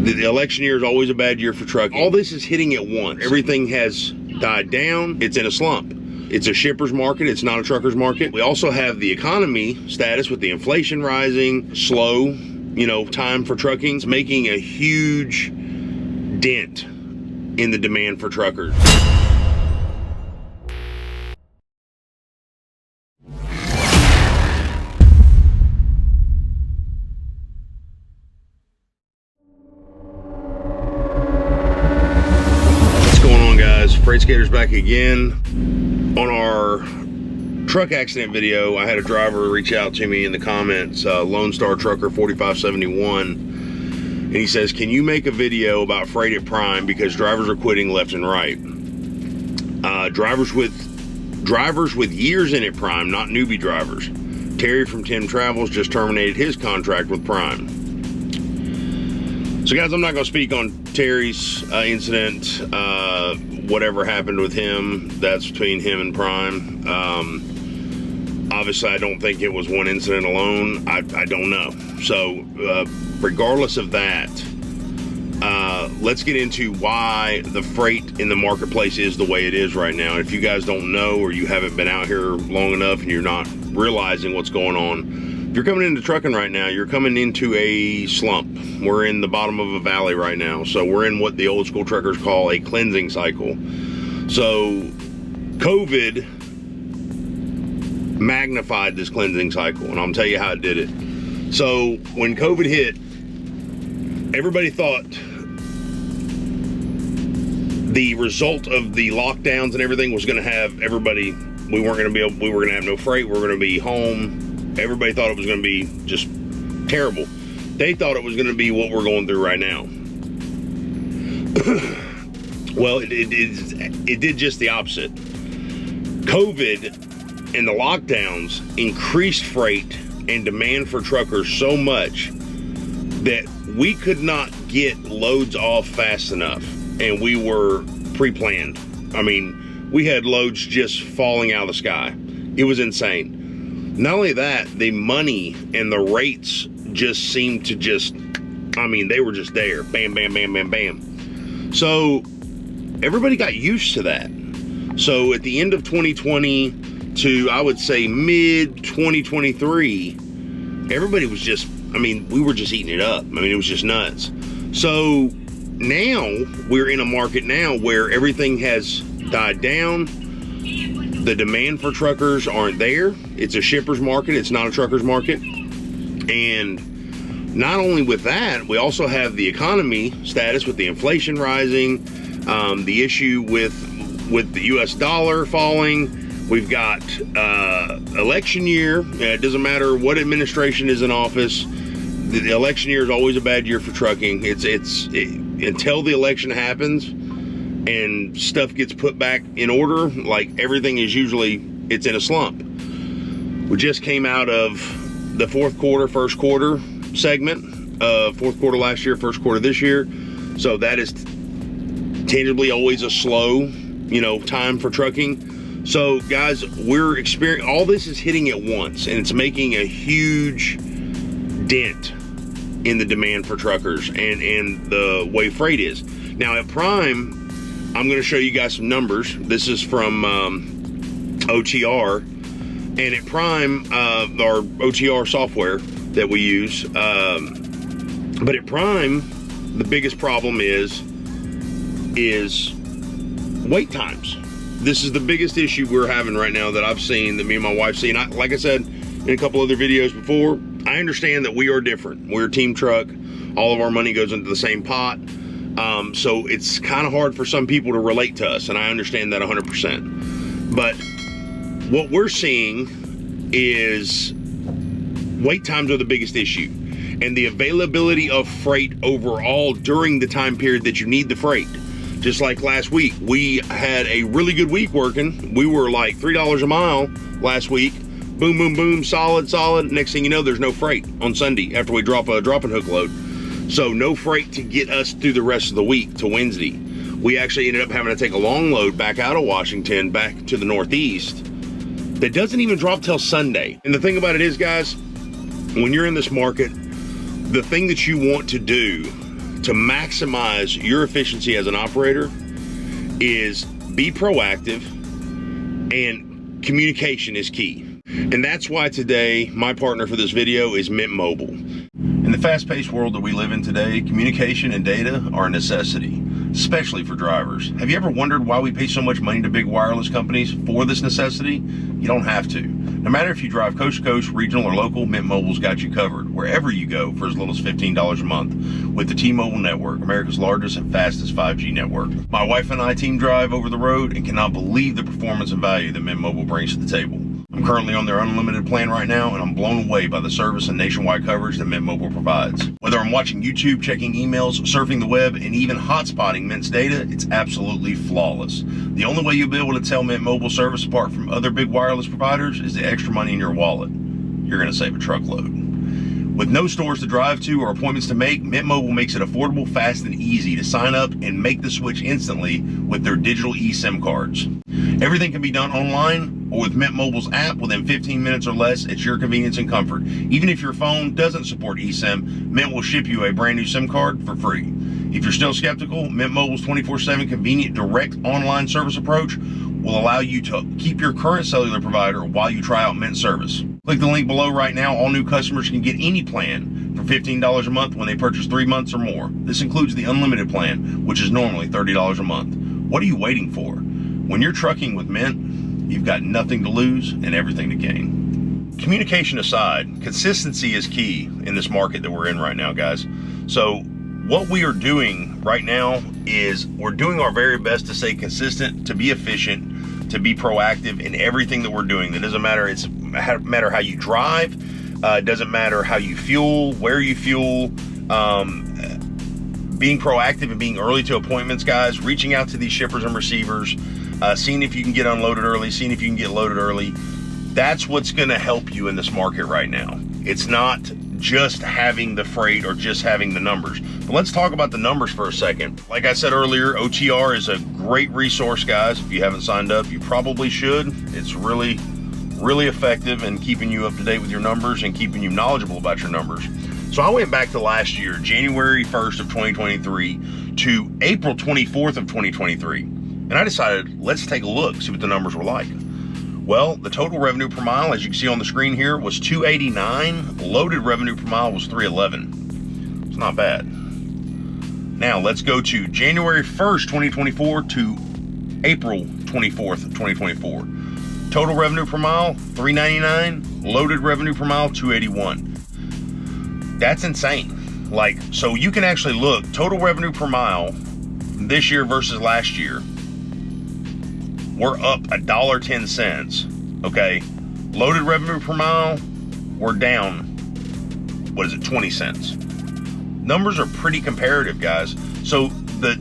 The election year is always a bad year for trucking. All this is hitting at once. Everything has died down. It's in a slump. It's a shipper's market. It's not a trucker's market. We also have the economy status with the inflation rising, slow, time for trucking. It's making a huge dent in the demand for truckers. Freight Skater's back again. On our truck accident video, I had a driver reach out to me in the comments, Lone Star Trucker 4571, and he says, can you make a video about freight at Prime because drivers are quitting left and right? Drivers with years in at Prime, not newbie drivers. Terry from Tim Travels just terminated his contract with Prime. So guys, I'm not going to speak on Terry's incident, whatever happened with him. That's between him and Prime. Obviously, I don't think it was one incident alone. I don't know. So regardless of that, let's get into why the freight in the marketplace is the way it is right now. If you guys don't know, or you haven't been out here long enough and you're not realizing what's going on, if you're coming into trucking right now, you're coming into a slump. We're in the bottom of a valley right now. So we're in what the old school truckers call a cleansing cycle. So COVID magnified this cleansing cycle, and I'll tell you how it did it. So when COVID hit, everybody thought the result of the lockdowns and everything was going to have everybody, we were going to have no freight, we were going to be home. Everybody thought it was going to be just terrible. They thought it was going to be what we're going through right now. Well, it did just the opposite. COVID and the lockdowns increased freight and demand for truckers so much that we could not get loads off fast enough, and we were pre-planned. I mean, we had loads just falling out of the sky. It was insane. Not only that, the money and the rates just seemed to they were just there. Bam, bam, bam, bam, bam. So everybody got used to that. So at the end of 2020 to, I would say, mid 2023, everybody was just, we were just eating it up. It was just nuts. So now we're in a market now where everything has died down. The demand for truckers aren't there. It's a shipper's market. It's not a trucker's market. And not only with that, we also have the economy status with the inflation rising, the issue with the US dollar falling. We've got election year. It doesn't matter what administration is in office. The election year is always a bad year for trucking. Until the election happens and stuff gets put back in order, like everything is usually, it's in a slump. We just came out of the fourth quarter, first quarter segment, fourth quarter last year, first quarter this year. So that is tangibly always a slow, time for trucking. So guys, we're experiencing, all this is hitting at once, and it's making a huge dent in the demand for truckers and the way freight is. Now at Prime, I'm going to show you guys some numbers. This is from OTR, and at Prime, our OTR software that we use. But at Prime, the biggest problem is wait times. This is the biggest issue we're having right now that I've seen, that me and my wife see. And like I said in a couple other videos before, I understand that we are different. We're a team truck. All of our money goes into the same pot. So it's kind of hard for some people to relate to us, and I understand that 100%. But what we're seeing is wait times are the biggest issue, and the availability of freight overall during the time period that you need the freight. Just like last week, we had a really good week working. We were like $3 a mile last week. Boom, boom, boom, solid, solid. Next thing you know, there's no freight on Sunday after we drop a drop and hook load. So no freight to get us through the rest of the week to Wednesday. We actually ended up having to take a long load back out of Washington, back to the Northeast. That doesn't even drop till Sunday. And the thing about it is, guys, when you're in this market, the thing that you want to do to maximize your efficiency as an operator is be proactive, and communication is key. And that's why today my partner for this video is Mint Mobile. In the fast-paced world that we live in today, communication and data are a necessity, especially for drivers. Have you ever wondered why we pay so much money to big wireless companies for this necessity? You don't have to. No matter if you drive coast to coast, regional, or local, Mint Mobile's got you covered wherever you go for as little as $15 a month with the T-Mobile network, America's largest and fastest 5G network. My wife and I team drive over the road and cannot believe the performance and value that Mint Mobile brings to the table. I'm currently on their unlimited plan right now, and I'm blown away by the service and nationwide coverage that Mint Mobile provides. Whether I'm watching YouTube, checking emails, surfing the web, and even hotspotting Mint's data, it's absolutely flawless. The only way you'll be able to tell Mint Mobile service apart from other big wireless providers is the extra money in your wallet. You're going to save a truckload. With no stores to drive to or appointments to make, Mint Mobile makes it affordable, fast, and easy to sign up and make the switch instantly with their digital eSIM cards. Everything can be done online or with Mint Mobile's app within 15 minutes or less at your convenience and comfort. Even if your phone doesn't support eSIM, Mint will ship you a brand new SIM card for free. If you're still skeptical, Mint Mobile's 24/7 convenient direct online service approach will allow you to keep your current cellular provider while you try out Mint service. Click the link below right now. All new customers can get any plan for $15 a month when they purchase 3 months or more. This includes the unlimited plan, which is normally $30 a month. What are you waiting for? When you're trucking with Mint, you've got nothing to lose and everything to gain. Communication aside, consistency is key in this market that we're in right now, guys. So what we are doing right now is we're doing our very best to stay consistent, to be efficient, to be proactive in everything that we're doing. That doesn't matter. It's matter how you drive. It doesn't matter how you fuel, where you fuel. Being proactive and being early to appointments, guys. Reaching out to these shippers and receivers, seeing if you can get unloaded early, seeing if you can get loaded early. That's what's going to help you in this market right now. It's not just having the freight or just having the numbers. But let's talk about the numbers for a second. Like I said earlier, OTR is a great resource, guys. If you haven't signed up, you probably should. It's really effective in keeping you up to date with your numbers and keeping you knowledgeable about your numbers. So I went back to last year, January 1st of 2023 to April 24th of 2023. And I decided, let's take a look, see what the numbers were like. Well, the total revenue per mile, as you can see on the screen here, was $289. Loaded revenue per mile was $311. It's not bad. Now let's go to January 1st, 2024 to April 24th, 2024. Total revenue per mile, $399. Loaded revenue per mile, $281. That's insane. Like, so you can actually look, total revenue per mile this year versus last year, we're up $1.10, okay? Loaded revenue per mile, we're down, what is it, 20 cents. Numbers are pretty comparative, guys. So the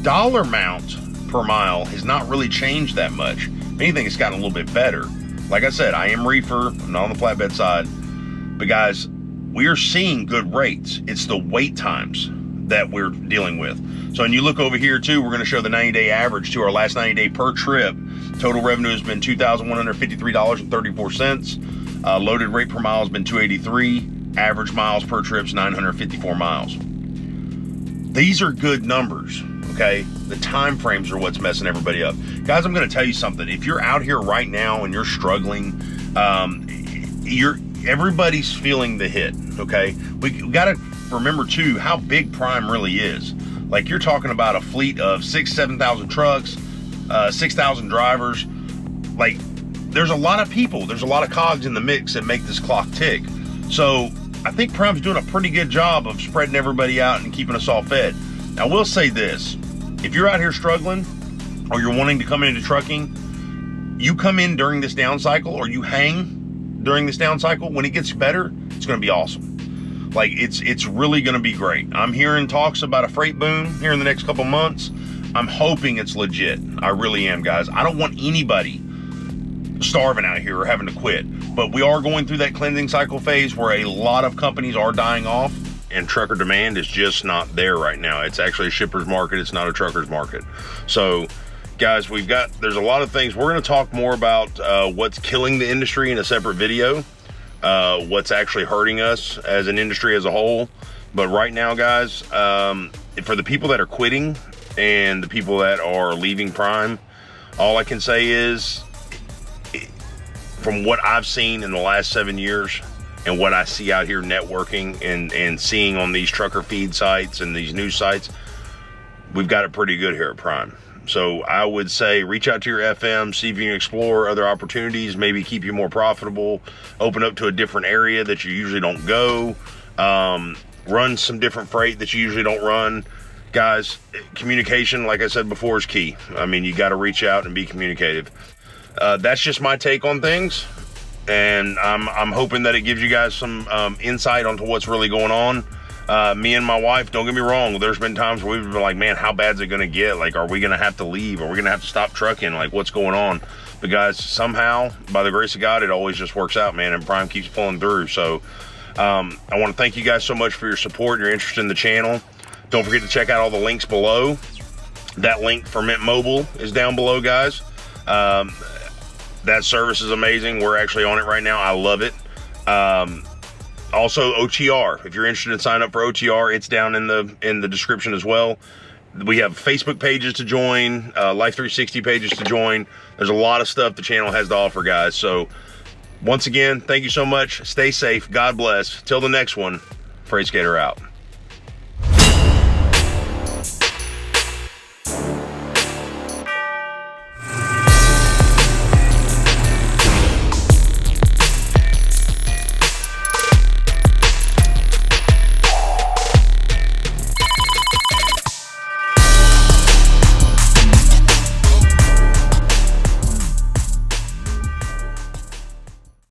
dollar amount per mile has not really changed that much. If anything, it's gotten a little bit better. Like I said, I am reefer, I'm not on the flatbed side, but guys, we are seeing good rates. It's the wait times that we're dealing with. So when you look over here too, we're going to show the 90-day average to our last 90-day per trip. Total revenue has been $2,153.34. Loaded rate per mile has been $283. Average miles per trip is 954 miles. These are good numbers, okay? The time frames are what's messing everybody up. Guys, I'm going to tell you something. If you're out here right now and you're struggling, everybody's feeling the hit, okay? We got to remember too how big Prime really is. Like, you're talking about a fleet of 7,000 trucks, 6,000 drivers. Like, there's a lot of people, there's a lot of cogs in the mix that make this clock tick. So I think Prime's doing a pretty good job of spreading everybody out and keeping us all fed. Now, I will say this, if you're out here struggling or you're wanting to come into trucking, you come in during this down cycle or you hang during this down cycle, when it gets better, it's going to be awesome. Like, it's really going to be great. I'm hearing talks about a freight boom here in the next couple months. I'm hoping it's legit. I really am, guys. I don't want anybody starving out here or having to quit, but we are going through that cleansing cycle phase where a lot of companies are dying off and trucker demand is just not there right now. It's actually a shipper's market. It's not a trucker's market. So guys, there's a lot of things. We're going to talk more about what's killing the industry in a separate video, what's actually hurting us as an industry as a whole, But right now, guys, for the people that are quitting and the people that are leaving Prime, all I can say is, from what I've seen in the last 7 years and what I see out here networking and seeing on these trucker feed sites and these news sites, we've got it pretty good here at Prime. So I would say reach out to your FM, see if you can explore other opportunities, maybe keep you more profitable, open up to a different area that you usually don't go, run some different freight that you usually don't run. Guys, communication, like I said before, is key. I mean, you got to reach out and be communicative. That's just my take on things, and I'm hoping that it gives you guys some insight onto what's really going on. Me and my wife, don't get me wrong, there's been times where we've been like, man, how bad's it gonna get? Like, are we gonna have to leave? Are we gonna have to stop trucking? Like, what's going on? But guys, somehow, by the grace of God, it always just works out, man, and Prime keeps pulling through. So I want to thank you guys so much for your support and your interest in the channel. Don't forget to check out all the links below. That link for Mint Mobile is down below, guys. That service is amazing. We're actually on it right now. I love it. Also, OTR. If you're interested in signing up for OTR, it's down in the description as well. We have Facebook pages to join, Life360 pages to join. There's a lot of stuff the channel has to offer, guys. So, once again, thank you so much. Stay safe. God bless. Till the next one, Freight Skater out.